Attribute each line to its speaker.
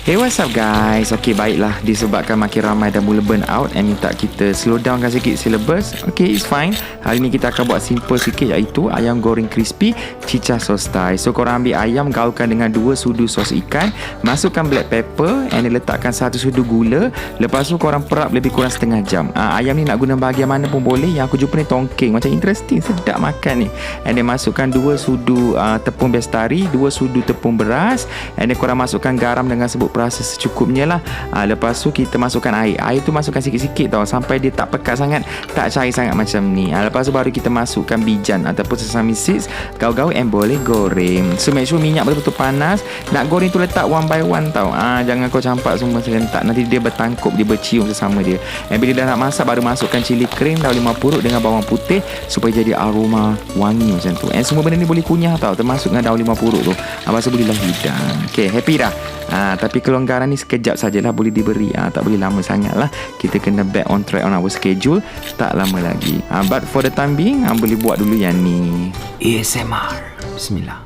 Speaker 1: Hey, what's up guys? Okay, baiklah, disebabkan makin ramai dah mula burn out and minta kita slow downkan sikit syllabus. Okay, it's fine. Hari ni kita akan buat simple sikit, iaitu ayam goreng crispy cicah sos Thai. So korang ambil ayam, gaulkan dengan 2 sudu sos ikan, masukkan black pepper and then letakkan 1 sudu gula. Lepas tu korang perap lebih kurang setengah jam. Ayam ni nak guna bahagian mana pun boleh. Yang aku jumpa ni tongking, macam interesting, sedap makan ni. And then masukkan 2 sudu tepung bestari, 2 sudu tepung beras, and then korang masukkan garam dengan sebut rasa secukupnya lah. Lepas tu kita masukkan air. Air tu masukkan sikit-sikit tau, sampai dia tak pekat sangat, tak cair sangat macam ni. Lepas tu baru kita masukkan bijan ataupun sesame seeds, gaul-gaul and boleh goreng. So make sure minyak betul-betul panas. Nak goreng tu letak one by one tau. Jangan kau campak semua serentak, nanti dia bertangkup, dia bercium sesama dia. And bila dah nak masak, baru masukkan cili kering, daun limau purut dengan bawang putih supaya jadi aroma wangi macam tu. And semua benda ni boleh kunyah tau, termasuk dengan daun limau purut tu. Lepas tu bolehlah hidang. Okay, happy dah. Tapi kelonggaran ni sekejap sajalah boleh diberi. Tak boleh lama sangat lah. Kita kena back on track on our schedule. Tak lama lagi. But for the time being, boleh buat dulu yang ni. ASMR. Bismillah.